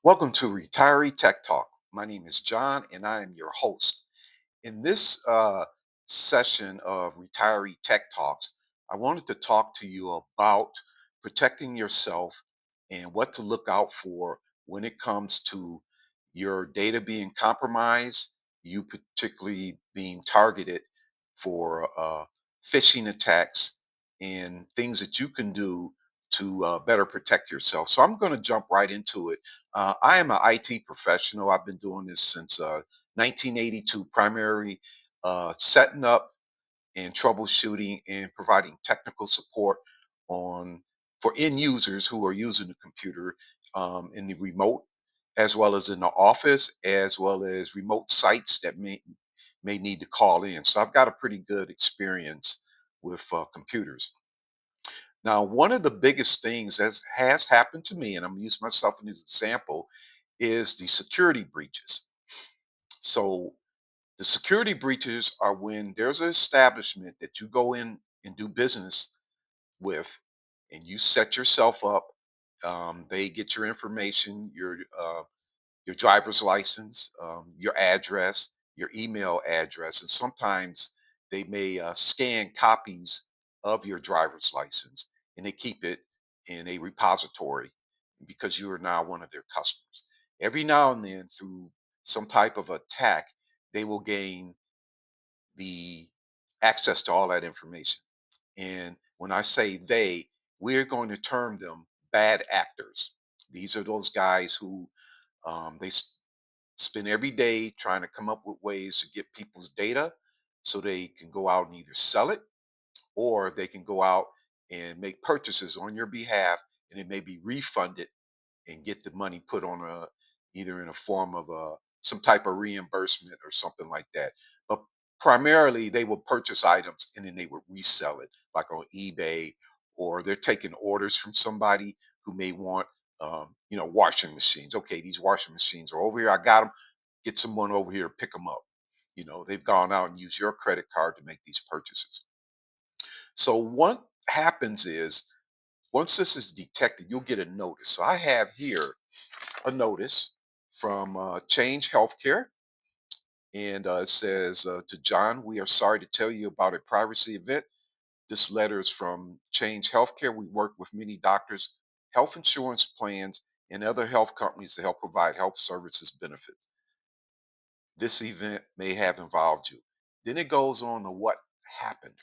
Welcome to Retiree Tech Talk. My name is John and I am your host. In this session of Retiree Tech Talks, I wanted to talk to you about protecting yourself and what to look out for when it comes to your data being compromised, you particularly being targeted for phishing attacks, and things that you can do to better protect yourself. So I'm going to jump right into it. I am an IT professional. I've been doing this since 1982, primarily setting up and troubleshooting and providing technical support on for end users who are using the computer in the remote, as well as in the office, as well as remote sites that may need to call in. So I've got a pretty good experience with computers. Now, one of the biggest things that has happened to me, and I'm using myself as an example, is the security breaches. So the security breaches are when there's an establishment that you go in and do business with, and you set yourself up. They get your information, your driver's license, your address, your email address, and sometimes they may scan copies of your driver's license and they keep it in a repository because you are now one of their customers. Every now and then, through some type of attack, they will gain the access to all that information. And when I say they, we're going to term them bad actors. These are those guys who they spend every day trying to come up with ways to get people's data so they can go out and either sell it or they can go out and make purchases on your behalf and it may be refunded and get the money put on a either in a form of a some type of reimbursement or something like that. But primarily they will purchase items and then they would resell it like on eBay, or they're taking orders from somebody who may want washing machines. Okay, these washing machines are over here. I got them. Get someone over here to pick them up. They've gone out and used your credit card to make these purchases. So what happens is once this is detected, you'll get a notice. So I have here a notice from Change Healthcare, and it says to John, we are sorry to tell you about a privacy event. This letter is from Change Healthcare. We work with many doctors, health insurance plans, and other health companies to help provide health services benefits. This event may have involved you. Then it goes on to what happened.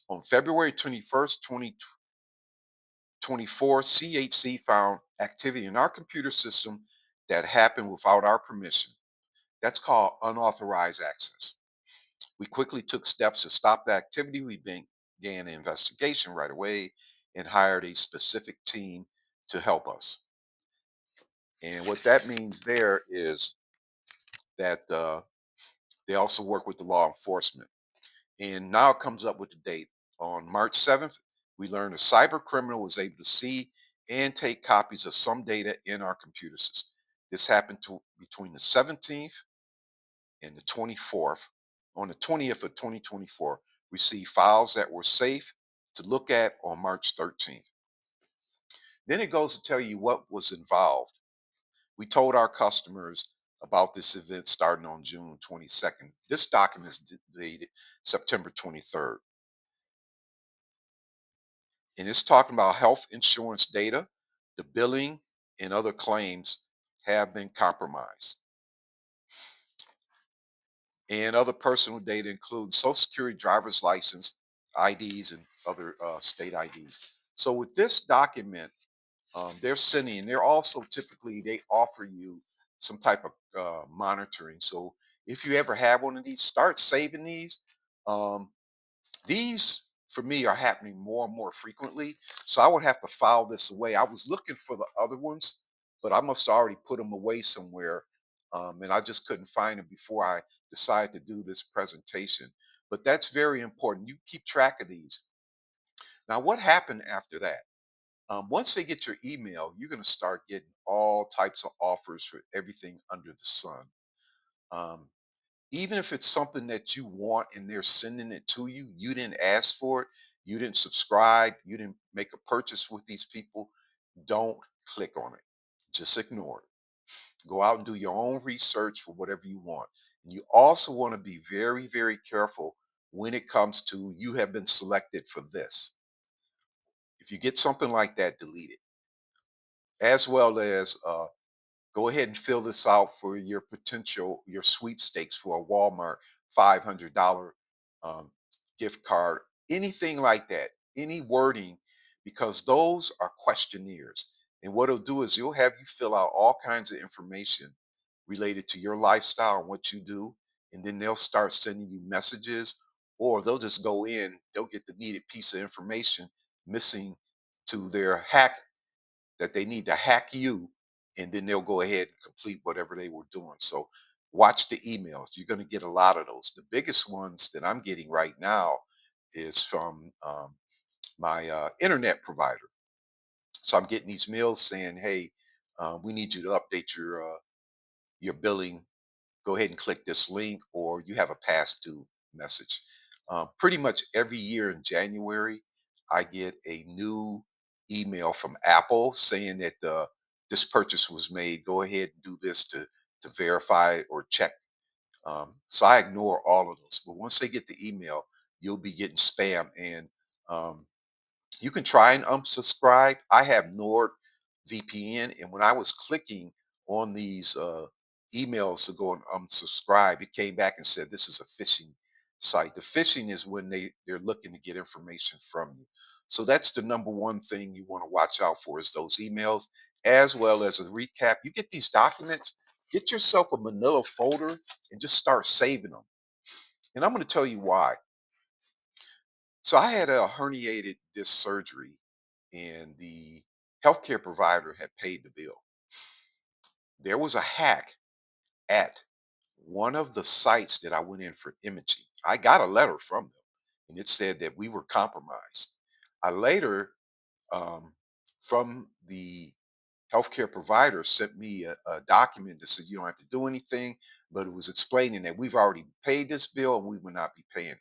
On February 21st, 2024, CHC found activity in our computer system that happened without our permission. That's called unauthorized access. We quickly took steps to stop the activity. We began an investigation right away and hired a specific team to help us. And what that means there is that they also work with the law enforcement. And now it comes up with the date. On March 7th, we learned a cyber criminal was able to see and take copies of some data in our computer system. This happened between the 17th and the 24th. On the 20th of 2024, received files that were safe to look at on March 13th. Then it goes to tell you what was involved. We told our customers about this event starting on June 22nd. This document is dated September 23rd. And it's talking about health insurance data, the billing, and other claims have been compromised. And other personal data include social security, driver's license, IDs, and other state IDs. So with this document, they're sending, and they're also typically, they offer you some type of monitoring. So if you ever have one of these, start saving these. Um, these for me are happening more and more frequently. So I would have to file this away. I was looking for the other ones, but I must have already put them away somewhere. And I just couldn't find them before I decided to do this presentation. But that's very important. You keep track of these. Now, what happened after that? Once they get your email, you're going to start getting all types of offers for everything under the sun. Um, Even if it's something that you want and they're sending it to you, you didn't ask for it, you didn't subscribe, you didn't make a purchase with these people, don't click on it. Just ignore it. Go out and do your own research for whatever you want. And you also want to be very, very careful when it comes to you have been selected for this. If you get something like that, delete it. As well as go ahead and fill this out for your sweepstakes for a Walmart $500 um, gift card, anything like that, any wording, because those are questionnaires. And what it'll do is you'll have you fill out all kinds of information related to your lifestyle and what you do. And then they'll start sending you messages, or they'll just go in, they'll get the needed piece of information missing to their hack that they need to hack you, and then they'll go ahead and complete whatever they were doing. So watch the emails. You're going to get a lot of those. The biggest ones that I'm getting right now is from my internet provider. So I'm getting these mails saying, "Hey, we need you to update your billing. Go ahead and click this link, or you have a past due message." Pretty much every year in January, I get a new email from Apple saying that this purchase was made. Go ahead and do this to verify it or check. So I ignore all of those. But once they get the email, you'll be getting spam, and um, you can try and unsubscribe. I have NordVPN, and when I was clicking on these emails to go and unsubscribe, it came back and said this is a phishing site. The phishing is when they're looking to get information from you. So that's the number one thing you want to watch out for is those emails, as well as a recap. You get these documents, get yourself a Manila folder and just start saving them. And I'm going to tell you why. So I had a herniated disc surgery, and the healthcare provider had paid the bill. There was a hack at one of the sites that I went in for imaging. I got a letter from them, and it said that we were compromised. I later, um, from the healthcare provider, sent me a document that said you don't have to do anything, but it was explaining that we've already paid this bill and we will not be paying it.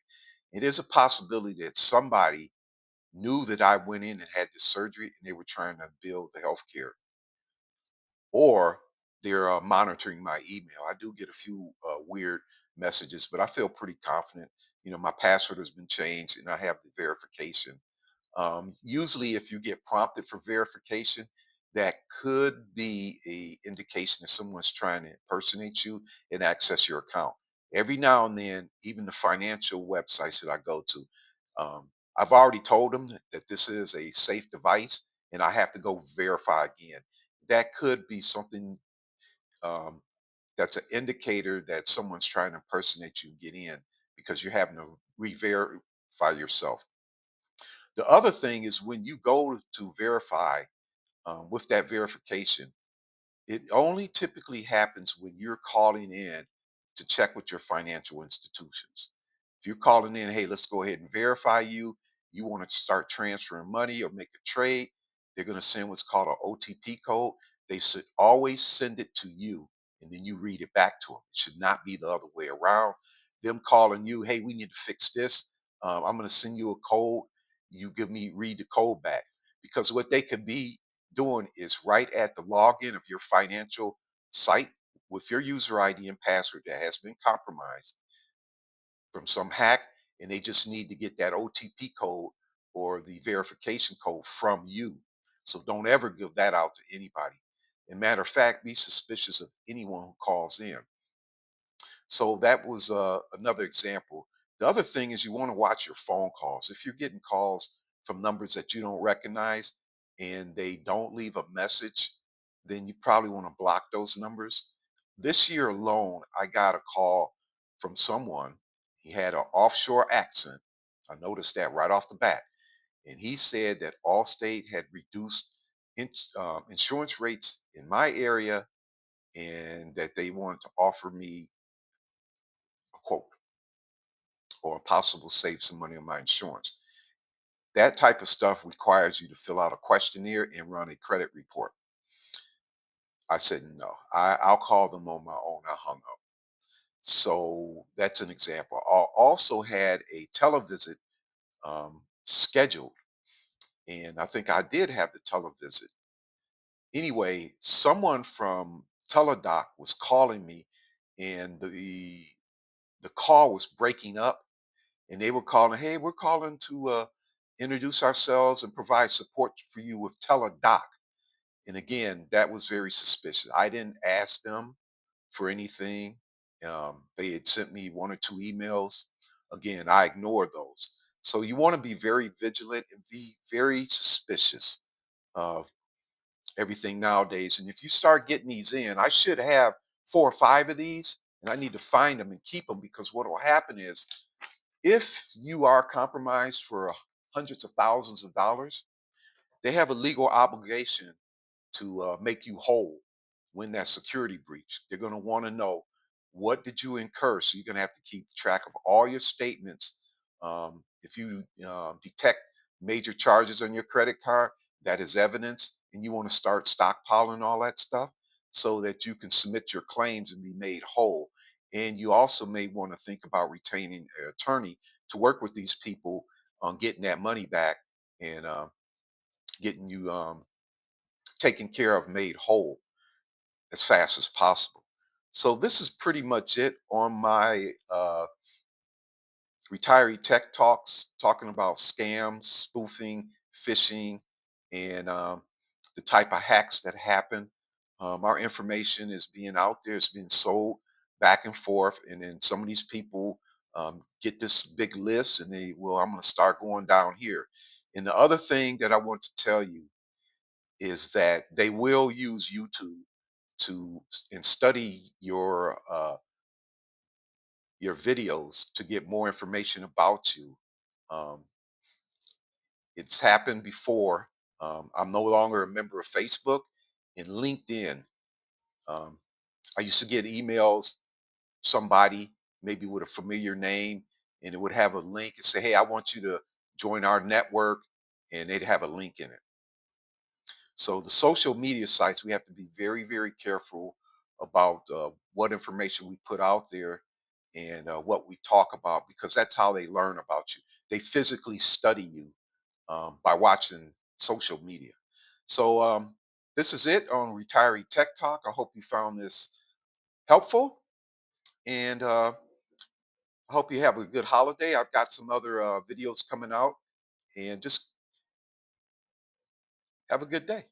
It is a possibility that somebody knew that I went in and had the surgery and they were trying to build the healthcare, or they're monitoring my email. I do get a few weird messages, but I feel pretty confident. My password has been changed and I have the verification. Usually, if you get prompted for verification, that could be a indication that someone's trying to impersonate you and access your account. Every now and then, even the financial websites that I go to, I've already told them that this is a safe device, and I have to go verify again. That could be something um, that's an indicator that someone's trying to impersonate you and get in because you're having to re-verify yourself. The other thing is when you go to verify with that verification, it only typically happens when you're calling in to check with your financial institutions. If you're calling in, hey, let's go ahead and verify you, you want to start transferring money or make a trade, they're going to send what's called an OTP code. They should always send it to you and then you read it back to them. It should not be the other way around. Them calling you, hey, we need to fix this. I'm going to send you a code. You read the code back. Because what they could be doing is right at the login of your financial site with your user ID and password that has been compromised from some hack, and they just need to get that OTP code or the verification code from you. So don't ever give that out to anybody. And matter of fact, be suspicious of anyone who calls in. So that was another example. The other thing is you want to watch your phone calls. If you're getting calls from numbers that you don't recognize and they don't leave a message, then you probably want to block those numbers. This year alone, I got a call from someone. He had an offshore accent. I noticed that right off the bat. And he said that Allstate had reduced insurance rates in my area and that they wanted to offer me a quote or possible save some money on my insurance. That type of stuff requires you to fill out a questionnaire and run a credit report. I said, no, I'll call them on my own. I hung up. So that's an example. I also had a televisit scheduled, and I think I did have the televisit. Anyway, someone from teledoc was calling me, and the call was breaking up, and they were calling, "Hey, we're calling to introduce ourselves and provide support for you with teledoc." And again, that was very suspicious. I didn't ask them for anything. They had sent me one or two emails. Again, I ignored those. So you want to be very vigilant and be very suspicious of everything nowadays. And if you start getting these in, I should have 4 or 5 of these, and I need to find them and keep them, because what will happen is, if you are compromised for hundreds of thousands of dollars, they have a legal obligation to make you whole when that security breach. They're going to want to know, what did you incur. So you're going to have to keep track of all your statements. If you detect major charges on your credit card, that is evidence, and you want to start stockpiling all that stuff so that you can submit your claims and be made whole. And you also may want to think about retaining an attorney to work with these people on getting that money back, and getting you taken care of, made whole as fast as possible. So this is pretty much it on my retiree tech talks, talking about scams, spoofing, phishing, and the type of hacks that happen. Our information is being out there; it's being sold back and forth, and then some of these people get this big list, and they, well, I'm going to start going down here. And the other thing that I want to tell you is that they will use YouTube to and study your videos to get more information about you. Um, it's happened before. I'm no longer a member of Facebook and LinkedIn. Um, I used to get emails, somebody maybe with a familiar name, and it would have a link and say, "Hey, I want you to join our network," and they'd have a link in it. So the social media sites, we have to be very, very careful about what information we put out there, and what we talk about, because that's how they learn about you. They physically study you by watching social media. So this is it on Retiree Tech Talk. I hope you found this helpful, and I hope you have a good holiday. I've got some other videos coming out, and just have a good day.